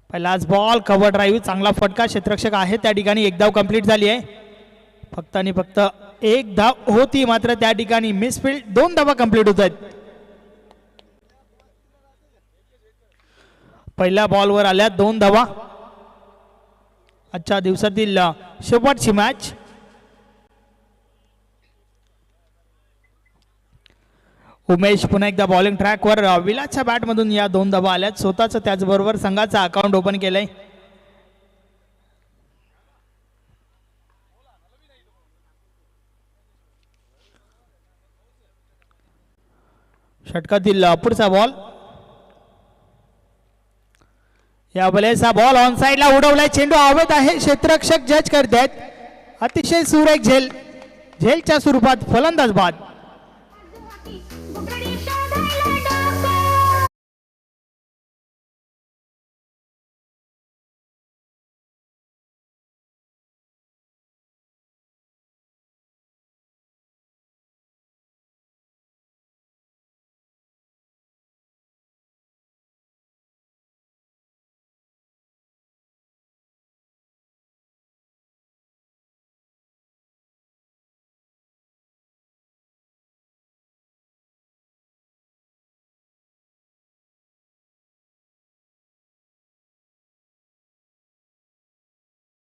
पहिलाच ball cover drive चांगला फटका क्षेत्ररक्षक आहे त्या ठिकाणी एक धाव कंप्लीट झाली आहे फक्त आणि फक्त एक धाव होती मात्र त्या ठिकाणी मिसफील्ड 2 धावा कंप्लीट होत आहेत पहिल्या बॉलवर आल्या 2 धावा आजच्या दिवसातील शेवटची मॅच उमेश पुन्हा एकदा बॉलिंग ट्रॅकवर विलासच्या बॅटमधून या 2 धावा आल्यात स्वतःच त्याचबरोबर संघाचा अकाउंट ओपन केलंय षटकातील पुढचा बॉल या बॉलेचा बॉल ऑन साइडला उडवलाय चेंडू हवेत आहे क्षेत्ररक्षक जज करतायत अतिशय सुरेख झेलच्या स्वरूपात फलंदाज बाद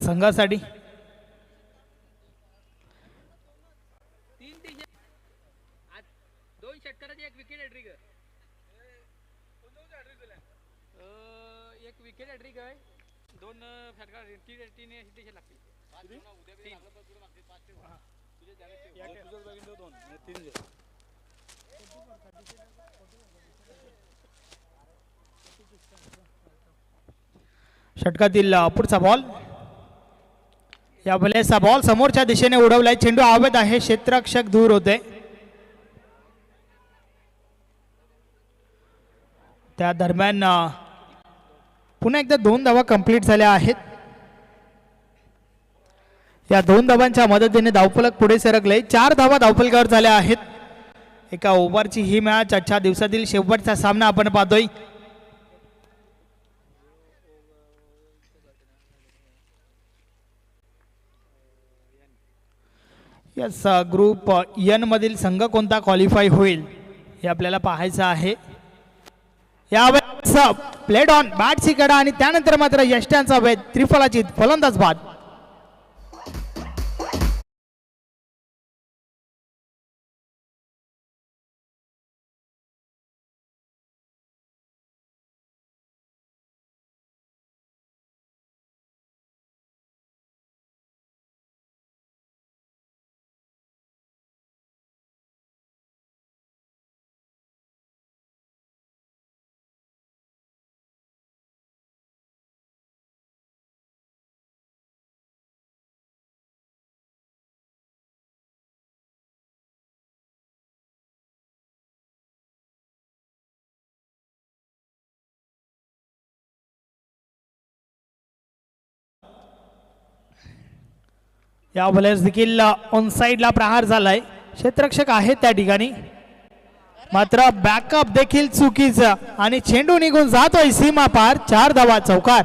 संघासाठी षटकातील पुढचा बॉल या बॉलेचा बॉल समोरच्या दिशेने उडवलाय चेंडू हवेत आहे क्षेत्ररक्षक दूर होते त्या दरम्यान पुन्हा एकदा 2 धावा कंप्लीट झाल्या आहेत या 2 धावांच्या मदतीने धावफलक पुढे सरकले 4 धावा धावफलकावर झाल्या आहेत एका ओव्हरची ही मॅच आजच्या दिवसातील शेवटचा सामना आपण पाहतोय यस ग्रुप एन मधील संघ कोणता क्वालिफाय होईल हे आपल्याला पाहायचं आहे यावेळेस प्लेड ऑन बॅटची कडा आणि त्यानंतर मात्र यष्ट्यांचा वेध त्रिफलाची फलंदाज बाद या बॉलर्स देखील ऑन साइडला प्रहार झालाय क्षेत्ररक्षक आहेत त्या ठिकाणी मात्र बॅकअप देखील चुकीचा आणि चेंडू निघून जातोय सीमा पार 4 धावा चौकार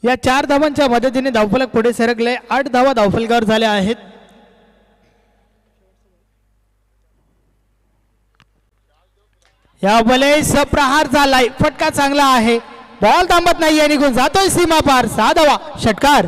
या 4 धावांच्या मदतीने धावफलक पुढे सरकले 8 धावा धावफलकावर झाल्या आहेत या बॉलेस प्रहार झालाय फटका चांगला आहे बॉल थांबत नाहीये निघून जातोय सीमा पार 6 धावा षटकार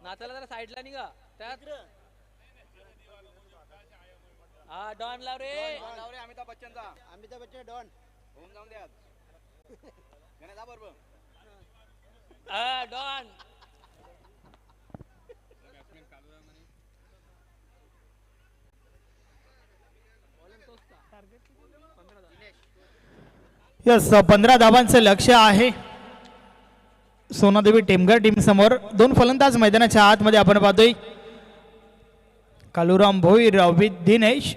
नाचायला जरा साईडला निघा त्यात हा डॉन लाव रे अमिताभ बच्चन डॉन होऊन जाऊन द्या गणेश बरोबर हा डॉन यस 15 धावांचं लक्ष आहे सोनादेवी टेमघर टीम समोर. दोन फलंदाज मैदानाच्या आतमध्ये आपण पाहतोय कालुराम भोईर विथ दिनेश.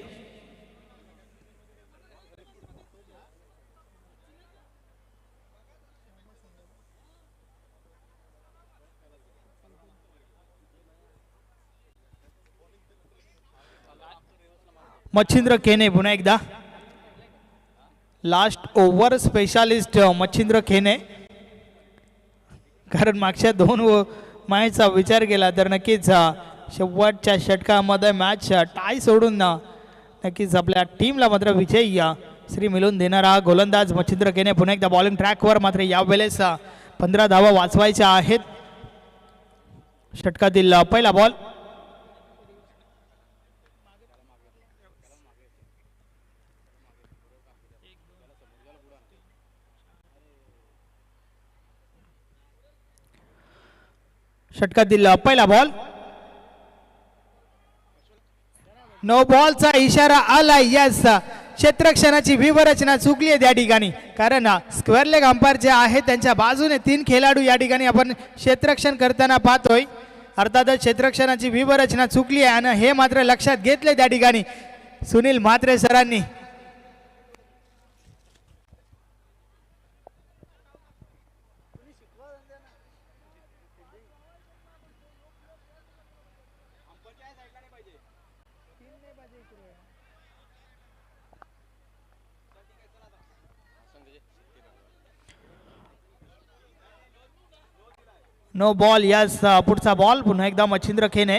मच्छिंद्र केने पुन्हा एकदा लास्ट ओव्हर स्पेशालिस्ट मच्छिंद्र केने. कारण मागच्या दोन मॅचचा विचार केला तर नक्कीच शेवटच्या षटकामध्ये मॅच टाय सोडून नक्कीच आपल्या टीमला मात्र विजय श्री मिळवून देणारा गोलंदाज मच्छिंद्र केने पुन्हा एकदा बॉलिंग ट्रॅकवर. मात्र यावेळेस 15 धावा वाचवायच्या आहेत. षटकातील पहिला बॉल षटकातील पहिला बॉल नो बॉलचा इशारा आला. यस क्षेत्ररक्षणाची व्यूहरचना चुकली आहे त्या ठिकाणी कारण स्क्वेअर लेग अंपायर जे आहेत त्यांच्या बाजूने 3 खेळाडू या ठिकाणी आपण क्षेत्ररक्षण करताना पाहतोय. अर्थातच क्षेत्ररक्षणाची व्यूहरचना चुकली आहे आणि हे मात्र लक्षात घेतले त्या ठिकाणी सुनील म्हात्रे सरांनी. No ball. यस पुढचा बॉल पुन्हा एकदा मच्छिंद्र केने.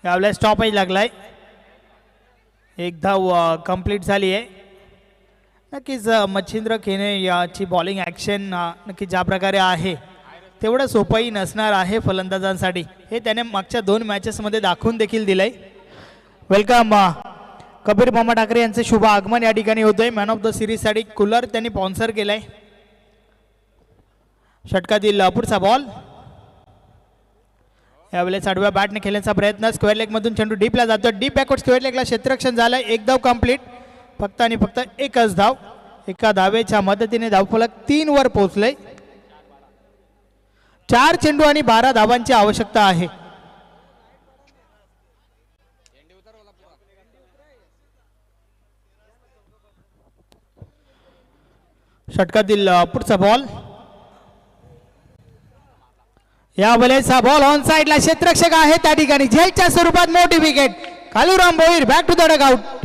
यावेळेस स्टॉपेज लागलाय. एक धाव कंप्लीट झाली आहे. नक्कीच मच्छिंद्र केने याची बॉलिंग ॲक्शन नक्कीच ज्या प्रकारे आहे तेवढं सोपंही नसणार आहे फलंदाजांसाठी. हे त्याने मागच्या 2 मॅचेसमध्ये दाखवून देखील दिलंय. वेलकम कबीर मामा ठाकरे यांचे शुभ आगमन या ठिकाणी होतोय. मॅन ऑफ द सिरीज साठी कूलर त्यांनी स्पॉन्सर केलाय. षटकातील पुढचा बॉल यावेळेस आडव्या बॅटने खेळण्याचा प्रयत्न. स्क्वेअर लेग मधून चेंडू डीपला जातो. डीप बॅकवर्ड स्क्वेअर लेगला क्षेत्ररक्षण झालंय. एक धाव कंप्लीट. फक्त आणि फक्त एकच धाव. एका धावेच्या मदतीने धावफलक 3 वर पोहोचले. 4 चेंडू आणि 12 धावांची आवश्यकता आहे. षटकातील पुढचा बॉल यावेळेस बॉल ऑन साइडला. क्षेत्ररक्षक आहे त्या ठिकाणी. झेलच्या स्वरूपात मोठी wicket. Kaluram Bhoir back to the dugout.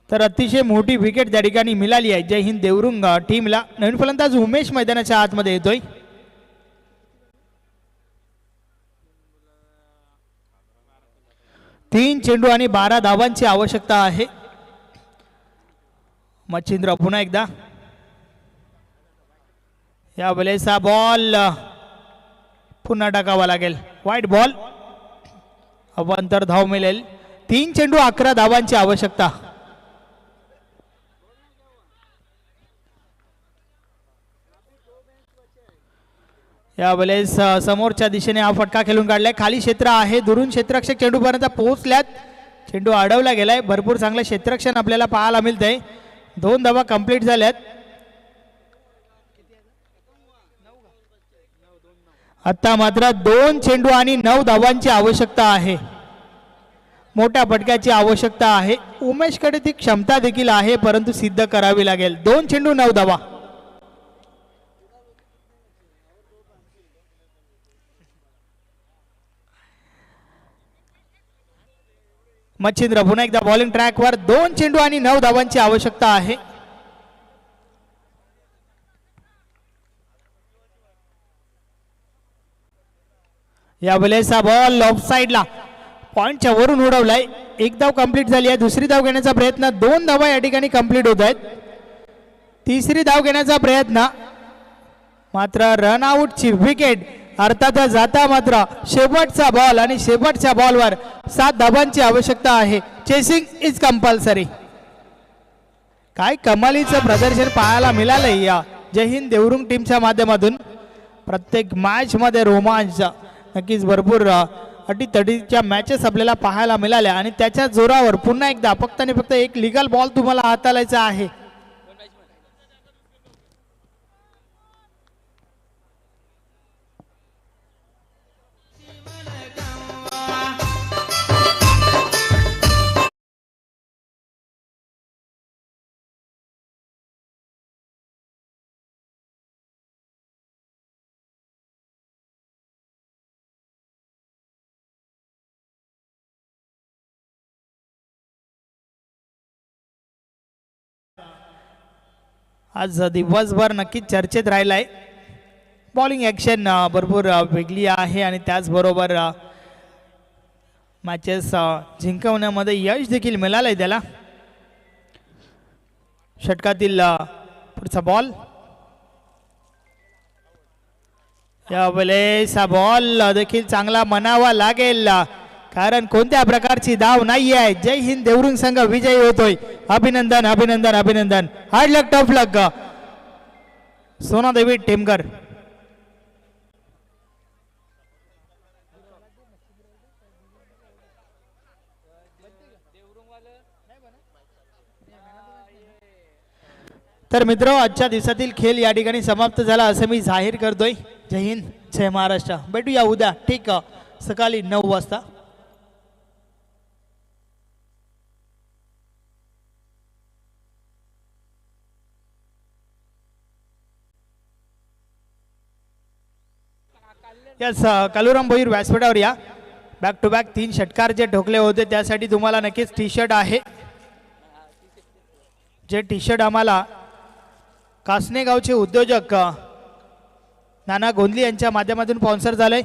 तर अतिशय मोठी विकेट त्या ठिकाणी मिळाली आहे जय हिंद देवरुंग टीमला. नवीन फलंदाज उमेश मैदानाच्या आतमध्ये येतोय. तीन चेंडू आणि 12 धावांची आवश्यकता आहे. मच्छिंद्र पुन्हा एकदा. यावेळेस हा बॉल पुन्हा टाकावा लागेल. वाईट बॉल. अवांतर धाव मिळेल. 3 चेंडू 11 धावांची आवश्यकता. यावेळेस समोरच्या दिशेने हा फटका खेळून काढलाय. खाली क्षेत्र आहे. दुरून क्षेत्ररक्षक चेंडूपर्यंत पोहोचल्यात. चेंडू अडवला गेलाय. भरपूर चांगलं क्षेत्ररक्षण आपल्याला पाहायला मिळतंय. 2 धावा कंप्लीट झाल्यात. आता मात्र 2 चेंडू आणि 9 धावांची आवश्यकता आहे. मोठ्या फटक्याची आवश्यकता आहे. उमेशकडे ती क्षमता देखील आहे, परंतु सिद्ध करावी लागेल. 2 चेंडू 9 धावा. मच्छिंद्र पुन्हा एकदा बॉलिंग ट्रॅकवर. 2 चेंडू आणि 9 धावांची आवश्यकता आहे. या वेळेस हा बॉल ऑफ साइडला पॉइंटच्या वरून उडवलाय. एक धाव कंप्लीट झाली आहे. दुसरी धाव घेण्याचा प्रयत्न. 2 धावा या ठिकाणी कंप्लीट होत आहेत. तिसरी धाव घेण्याचा प्रयत्न मात्र रन आउटची विकेट. अर्थातच जाता मात्र शेवटचा बॉल आणि शेवटच्या बॉलवर 7 धावांची आवश्यकता आहे. Chasing is compulsory. काय कमालीचं प्रदर्शन पाहायला मिळालंय या जय हिंद देवरुंग टीमच्या माध्यमातून. प्रत्येक मॅच मध्ये रोमांच नक्कीच भरपूर अटीतटीच्या मॅचेस आपल्याला पाहायला मिळाल्या आणि त्याच्या जोरावर पुन्हा एकदा फक्त आणि फक्त एक लिगल बॉल तुम्हाला हाताळायचा आहे. आज दिवसभर नक्कीच चर्चेत राहिलाय. बॉलिंग ॲक्शन भरपूर वेगळी आहे आणि त्याचबरोबर मॅचेस जिंकवण्यामध्ये यश देखील मिळालंय त्याला. षटकातील पुढचा बॉल. या वेळेस हा बॉल देखील चांगला म्हणावा लागेल, कारण कोणत्या प्रकारची धाव नाही आहे. जय हिंद देवरुंग संघ विजयी होतोय. अभिनंदन अभिनंदन अभिनंदन. हार्ड लक टफ लक सोनादेवी टेमकर. तर मित्र, आजच्या दिवसातील खेळ या ठिकाणी समाप्त झाला असं मी जाहीर करतोय. जय हिंद जय महाराष्ट्र. भेटूया उद्या ठीक सकाळी 9 वाजता. यस कालुराम भोईर व्यासपीठावर या. बॅक टू बॅक 3 षटकार जे ठोकले होते त्यासाठी तुम्हाला नक्कीच टी शर्ट आहे. जे टी शर्ट आम्हाला कासनेगावचे उद्योजक नाना गोंदली यांच्या माध्यमातून स्पॉन्सर झाले.